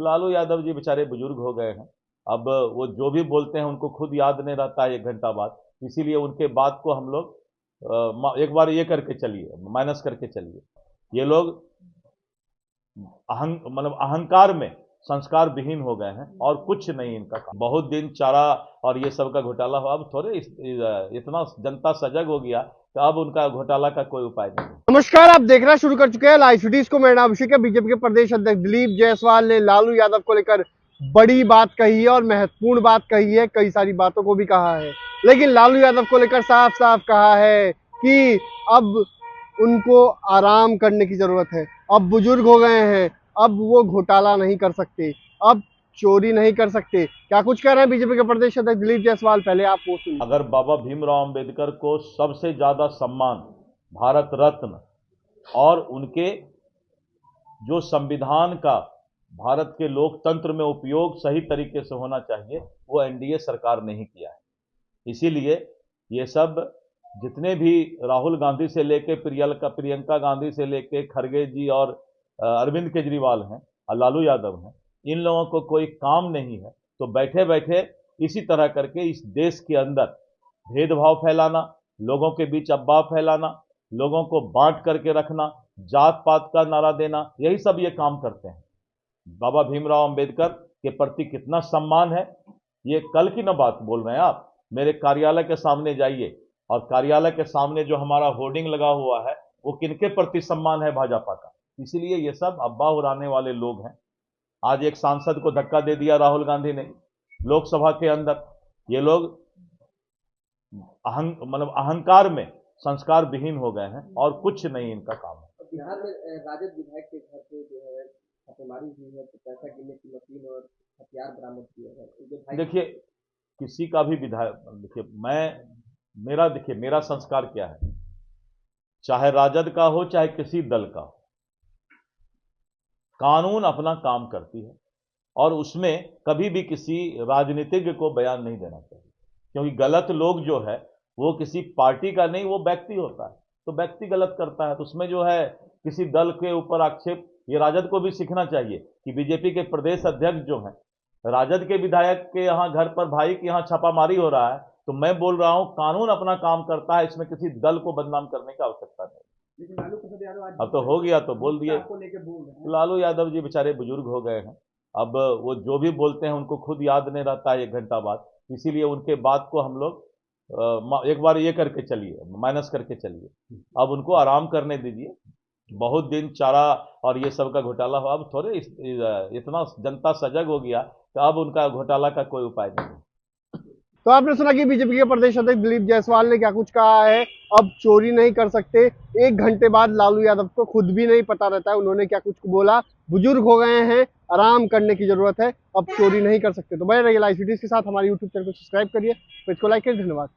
लालू यादव जी बेचारे बुजुर्ग हो गए हैं। अब वो जो भी बोलते हैं उनको खुद याद नहीं रहता है 1 घंटा बाद। इसीलिए उनके बात को हम लोग एक बार ये करके चलिए, माइनस करके चलिए। ये लोग मतलब अहंकार में संस्कार विहीन हो गए हैं और कुछ नहीं इनका काम। बहुत दिन चारा और ये सब का घोटाला हुआ, अब थोड़े इतना जनता सजग हो गया तो अब उनका घोटाला का कोई उपाय नहीं। नमस्कार, आप देखना शुरू कर चुके हैं लाइव सिटीज को। मेरा नाम अभिषेक है। बीजेपी के प्रदेश अध्यक्ष दिलीप जायसवाल ने लालू यादव को लेकर बड़ी बात कही है और महत्वपूर्ण बात कही है। कई सारी बातों को भी कहा है, लेकिन लालू यादव को लेकर साफ साफ कहा है कि अब उनको आराम करने की जरूरत है। अब बुजुर्ग हो गए हैं, अब वो घोटाला नहीं कर सकते, अब चोरी नहीं कर सकते। क्या कुछ कह रहे हैं बीजेपी के प्रदेश अध्यक्ष दिलीप जायसवाल, पहले आप वो सुनिए। अगर बाबा भीमराव अंबेडकर को सबसे ज्यादा सम्मान भारत रत्न और उनके जो संविधान का भारत के लोकतंत्र में उपयोग सही तरीके से होना चाहिए, वो एनडीए सरकार नहीं किया है। इसीलिए ये सब जितने भी राहुल गांधी से लेके प्रियंका गांधी से लेके खड़गे जी और अरविंद केजरीवाल हैं और लालू यादव हैं, इन लोगों को कोई काम नहीं है तो बैठे बैठे इसी तरह करके इस देश के अंदर भेदभाव फैलाना, लोगों के बीच अफवाह फैलाना, लोगों को बांट करके रखना, जात पात का नारा देना, यही सब ये काम करते हैं। बाबा भीमराव अंबेडकर के प्रति कितना सम्मान है, ये कल की ना बात बोल रहे हैं आप। मेरे कार्यालय के सामने जाइए और कार्यालय के सामने जो हमारा होर्डिंग लगा हुआ है वो किनके प्रति सम्मान है, भाजपा का। इसीलिए ये सब अफवाह उड़ाने वाले लोग हैं। आज एक सांसद को धक्का दे दिया राहुल गांधी ने लोकसभा के अंदर। ये लोग मतलब अहंकार में संस्कार विहीन हो गए हैं और कुछ नहीं इनका काम है। बिहार में राजद विधायक के घर पे जो है छापेमारी हुई है, तो पैसा गिनने की मशीन और हथियार बरामद किए हैं। देखिए, किसी का भी विधायक, देखिए मेरा संस्कार क्या है, चाहे राजद का हो चाहे किसी दल का हो, कानून अपना काम करती है और उसमें कभी भी किसी राजनीतिज्ञ को बयान नहीं देना चाहिए। क्योंकि गलत लोग जो है वो किसी पार्टी का नहीं, वो व्यक्ति होता है, तो व्यक्ति गलत करता है तो उसमें जो है किसी दल के ऊपर आक्षेप, ये राजद को भी सीखना चाहिए कि बीजेपी के प्रदेश अध्यक्ष जो हैं, राजद के विधायक के यहाँ घर पर भाई के यहाँ छापामारी हो रहा है, तो मैं बोल रहा हूं कानून अपना काम करता है, इसमें किसी दल को बदनाम करने की आवश्यकता नहीं। लेकिन लालू प्रसाद यादव अब तो हो गया तो बोल दिए। लालू यादव जी बेचारे बुजुर्ग हो गए हैं। अब वो जो भी बोलते हैं उनको खुद याद नहीं रहता है 1 घंटा बाद। इसीलिए उनके बात को हम लोग एक बार ये करके चलिए, माइनस करके चलिए। अब उनको आराम करने दीजिए। बहुत दिन चारा और ये सब का घोटाला हुआ, अब थोड़े इतना जनता सजग हो गया तो अब उनका घोटाला का कोई उपाय नहीं। तो आपने सुना कि बीजेपी के प्रदेश अध्यक्ष दिलीप जायसवाल ने क्या कुछ कहा है। अब चोरी नहीं कर सकते, 1 घंटे बाद लालू यादव को खुद भी नहीं पता रहता है उन्होंने क्या कुछ बोला। बुजुर्ग हो गए हैं, आराम करने की जरूरत है, अब चोरी नहीं कर सकते। तो बने रहिए लाइव सिटीज के साथ, हमारे यूट्यूब चैनल को सब्सक्राइब करिए, पेज को लाइक करिए। धन्यवाद।